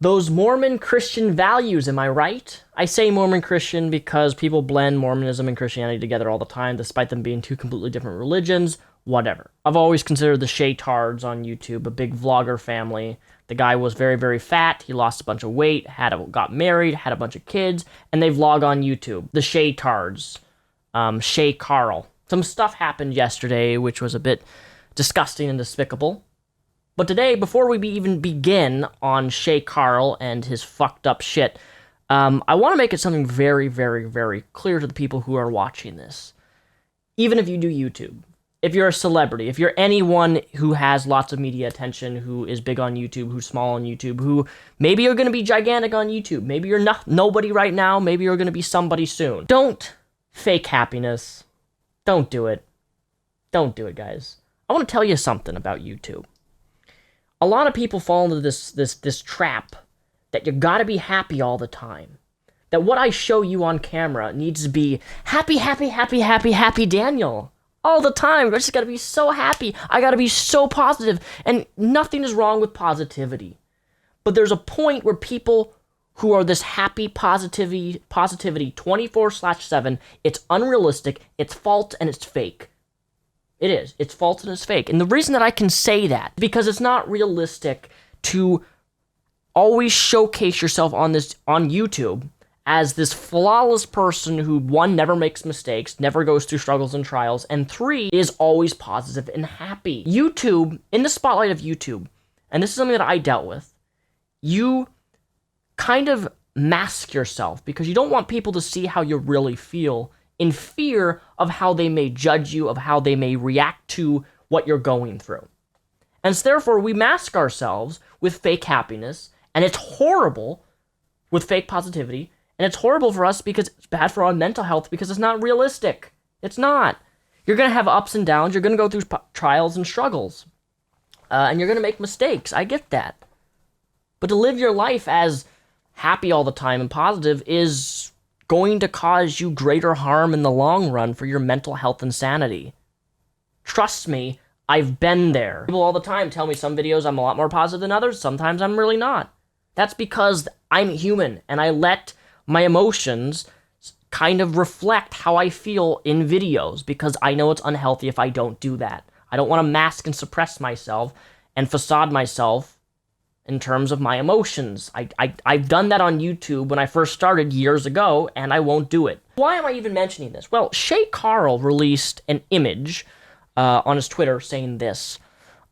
Those Mormon Christian values, am I right? I say Mormon Christian because people blend Mormonism and Christianity together all the time, despite them being two completely different religions. Whatever. I've always considered the Shaycarls on YouTube a big vlogger family. The guy was very, very fat. He lost a bunch of weight, got married, had a bunch of kids, and they vlog on YouTube. The Shaytards. Shaycarl. Some stuff happened yesterday, which was a bit disgusting and despicable. But today, before we even begin on Shaycarl and his fucked up shit, I want to make it something very, very, very clear to the people who are watching this. Even if you do YouTube, if you're a celebrity, if you're anyone who has lots of media attention, who is big on YouTube, who's small on YouTube, who maybe you're going to be gigantic on YouTube, maybe you're not nobody right now, maybe you're going to be somebody soon. Don't fake happiness. Don't do it. Don't do it, guys. I want to tell you something about YouTube. A lot of people fall into this trap that you gotta be happy all the time. That what I show you on camera needs to be happy, happy, happy, happy, happy Daniel. All the time. I just gotta be so happy. I gotta be so positive. And nothing is wrong with positivity. But there's a point where people who are this happy positivity 24/7, it's unrealistic, it's false, and it's fake. It is. It's false and it's fake. And the reason that I can say that is because it's not realistic to always showcase yourself on YouTube as this flawless person who, one, never makes mistakes, never goes through struggles and trials, and three, is always positive and happy. YouTube, in the spotlight of YouTube, and this is something that I dealt with, you kind of mask yourself because you don't want people to see how you really feel, in fear of how they may judge you, of how they may react to what you're going through. And so therefore, we mask ourselves with fake happiness, and it's horrible with fake positivity, and it's horrible for us because it's bad for our mental health because it's not realistic. It's not. You're going to have ups and downs, you're going to go through trials and struggles, and you're going to make mistakes. I get that. But to live your life as happy all the time and positive is going to cause you greater harm in the long run for your mental health and sanity. Trust me, I've been there. People all the time tell me some videos I'm a lot more positive than others, sometimes I'm really not. That's because I'm human, and I let my emotions kind of reflect how I feel in videos, because I know it's unhealthy if I don't do that. I don't want to mask and suppress myself and facade myself in terms of my emotions. I've done that on YouTube when I first started years ago, and I won't do it. Why am I even mentioning this? Well, Shaycarl released an image on his Twitter saying this: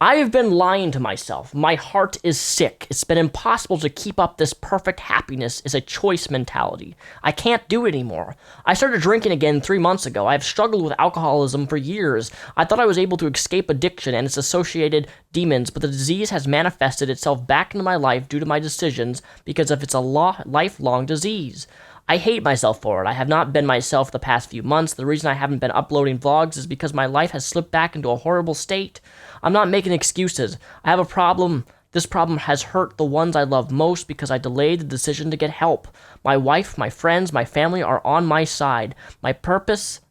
I have been lying to myself. My heart is sick. It's been impossible to keep up this perfect happiness is a choice mentality. I can't do it anymore. I started drinking again 3 months ago. I have struggled with alcoholism for years. I thought I was able to escape addiction and its associated demons, but the disease has manifested itself back into my life due to my decisions because of its lifelong disease. I hate myself for it. I have not been myself the past few months. The reason I haven't been uploading vlogs is because my life has slipped back into a horrible state. I'm not making excuses. I have a problem. This problem has hurt the ones I love most because I delayed the decision to get help. My wife, my friends, my family are on my side. My purpose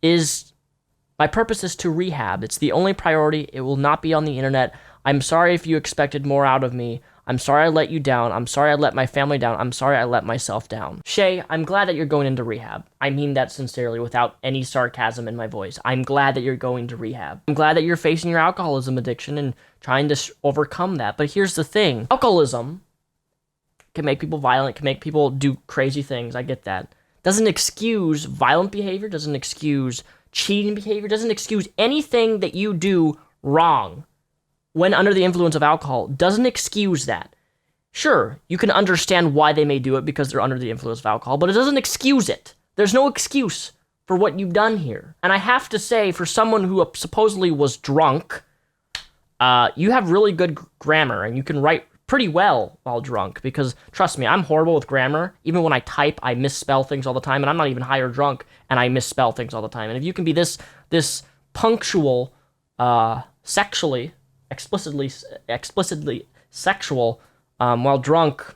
is to rehab. It's the only priority. It will not be on the internet. I'm sorry if you expected more out of me. I'm sorry I let you down. I'm sorry I let my family down. I'm sorry I let myself down. Shay, I'm glad that you're going into rehab. I mean that sincerely, without any sarcasm in my voice. I'm glad that you're going to rehab. I'm glad that you're facing your alcoholism addiction and trying to overcome that. But here's the thing. Alcoholism can make people violent, can make people do crazy things. I get that. Doesn't excuse violent behavior, doesn't excuse cheating behavior, doesn't excuse anything that you do wrong when under the influence of alcohol. Doesn't excuse that. Sure, you can understand why they may do it because they're under the influence of alcohol, but it doesn't excuse it. There's no excuse for what you've done here. And I have to say, for someone who supposedly was drunk, you have really good grammar, and you can write pretty well while drunk, because trust me, I'm horrible with grammar. Even when I type, I misspell things all the time, and I'm not even high or drunk, and I misspell things all the time. And if you can be this punctual, explicitly sexual, while drunk,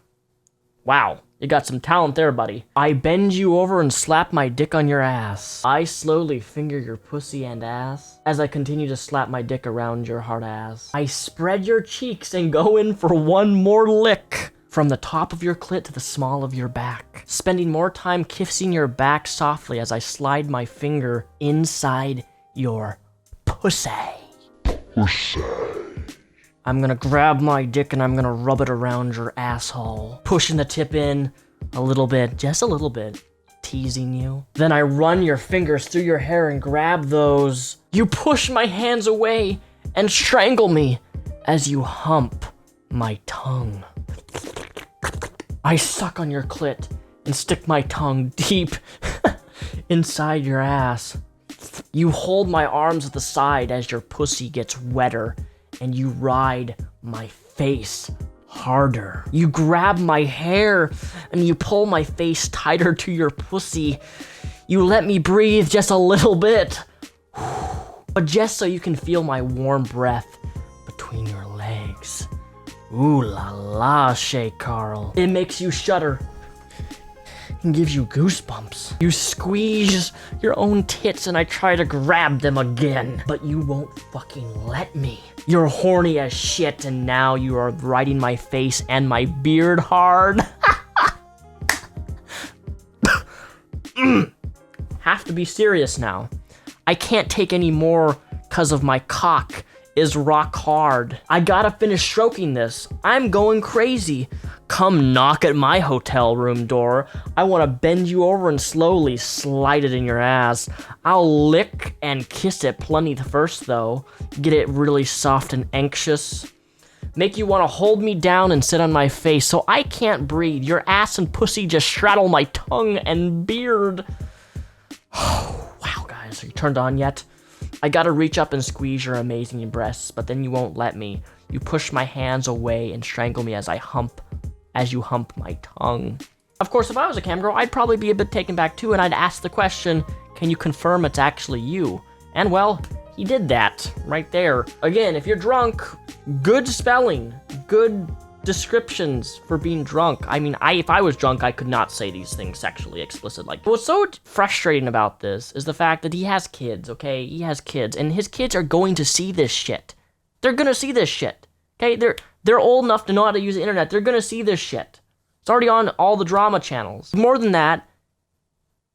wow, you got some talent there, buddy. I bend you over and slap my dick on your ass. I slowly finger your pussy and ass as I continue to slap my dick around your hard ass. I spread your cheeks and go in for one more lick. from the top of your clit to the small of your back, spending more time kissing your back softly as I slide my finger inside your pussy. I'm gonna grab my dick and I'm gonna rub it around your asshole, pushing the tip in a little bit, just a little bit, teasing you. Then I run your fingers through your hair and grab those. You push my hands away and strangle me as you hump my tongue. I suck on your clit and stick my tongue deep inside your ass. You hold my arms at the side as your pussy gets wetter, and you ride my face harder. You grab my hair and you pull my face tighter to your pussy. You let me breathe just a little bit, but just so you can feel my warm breath between your legs. Ooh la la, Shaycarl. It makes you shudder and gives you goosebumps. You squeeze your own tits and I try to grab them again, but you won't fucking let me. You're horny as shit and now you are riding my face and my beard hard. Have to be serious now. I can't take any more cause of my cock is rock hard. I gotta finish stroking this. I'm going crazy. Come knock at my hotel room door. I wanna bend you over and slowly slide it in your ass. I'll lick and kiss it plenty first though. Get it really soft and anxious. Make you wanna hold me down and sit on my face so I can't breathe. Your ass and pussy just straddle my tongue and beard. Wow, guys, are you turned on yet? I gotta reach up and squeeze your amazing breasts, but then you won't let me. You push my hands away and strangle me as you hump my tongue. Of course, if I was a cam girl, I'd probably be a bit taken back too, and I'd ask the question, can you confirm it's actually you? And well, he did that right there. Again, if you're drunk, good spelling, good descriptions for being drunk. I mean, if I was drunk, I could not say these things sexually explicit. Like, what's so frustrating about this is the fact that he has kids, okay? He has kids, and his kids are going to see this shit. They're gonna see this shit, okay? They're old enough to know how to use the internet. They're gonna see this shit. It's already on all the drama channels. More than that,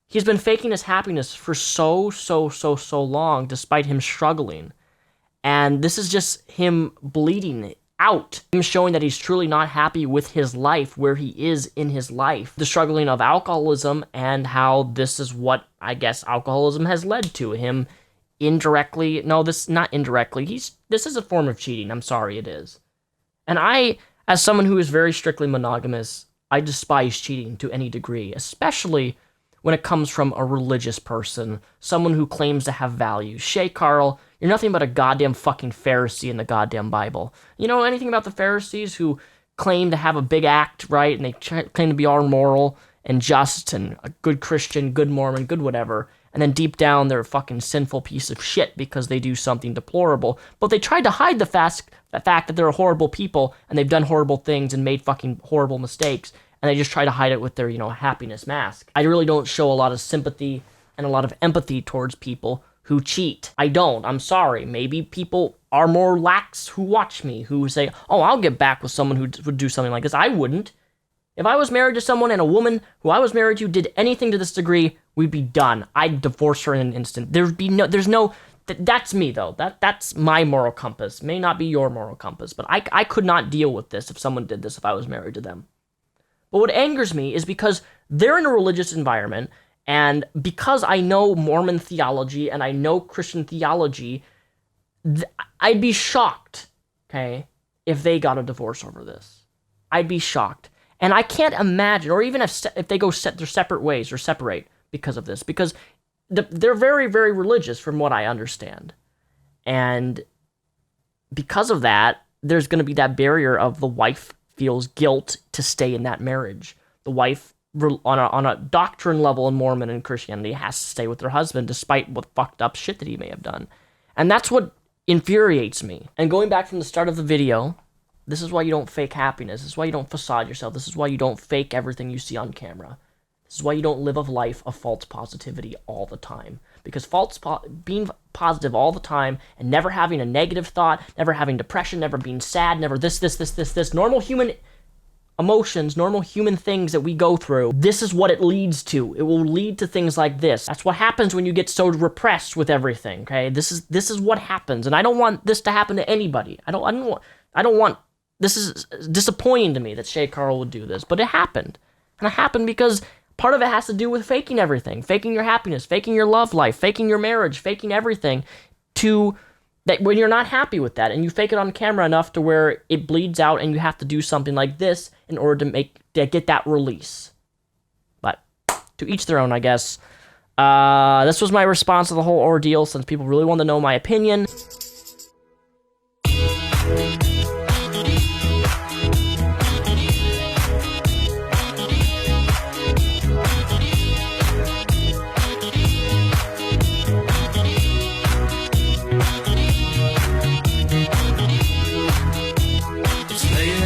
he's been faking his happiness for so long, despite him struggling. And this is just him bleeding out. Him showing that he's truly not happy with his life, where he is in his life. The struggling of alcoholism and how this is what, I guess, alcoholism has led to. Him indirectly, no, this not indirectly, this is a form of cheating. I'm sorry, it is. And I, as someone who is very strictly monogamous, I despise cheating to any degree, especially when it comes from a religious person, someone who claims to have values. Shaycarl, you're nothing but a goddamn fucking Pharisee in the goddamn Bible. You know anything about the Pharisees who claim to have a big act, right? And they claim to be all moral and just and a good Christian, good Mormon, good whatever. And then deep down, they're a fucking sinful piece of shit because they do something deplorable. But they tried to hide the fact that they're horrible people and they've done horrible things and made fucking horrible mistakes. And they just try to hide it with their, happiness mask. I really don't show a lot of sympathy and a lot of empathy towards people who cheat. I don't. I'm sorry. Maybe people are more lax who watch me, who say, oh, I'll get back with someone who would do something like this. I wouldn't. If I was married to someone and a woman who I was married to did anything to this degree, we'd be done. I'd divorce her in an instant. That's me though. That's my moral compass. May not be your moral compass, but I could not deal with this if someone did this if I was married to them. But what angers me is because they're in a religious environment, and because I know Mormon theology and I know Christian theology, I'd be shocked, okay, if they got a divorce over this. I'd be shocked. And I can't imagine, or even if they go their separate ways or separate because of this, because they're very, very religious from what I understand. And because of that, there's going to be that barrier of the wife feels guilt to stay in that marriage. The wife, on a doctrine level in Mormon and Christianity, has to stay with her husband despite what fucked up shit that he may have done. And that's what infuriates me. And going back from the start of the video, this is why you don't fake happiness. This is why you don't facade yourself. This is why you don't fake everything you see on camera. This is why you don't live a life of false positivity all the time. Because being positive all the time and never having a negative thought, never having depression, never being sad, never this, normal human emotions, normal human things that we go through, this is what it leads to. It will lead to things like this. That's what happens when you get so repressed with everything, okay? This is what happens, and I don't want this to happen to anybody. I don't want this is disappointing to me that Shaycarl would do this, but it happened. And it happened because part of it has to do with faking everything, faking your happiness, faking your love life, faking your marriage, faking everything to that when you're not happy with that and you fake it on camera enough to where it bleeds out and you have to do something like this in order to get that release. But to each their own, I guess. This was my response to the whole ordeal since people really wanted to know my opinion.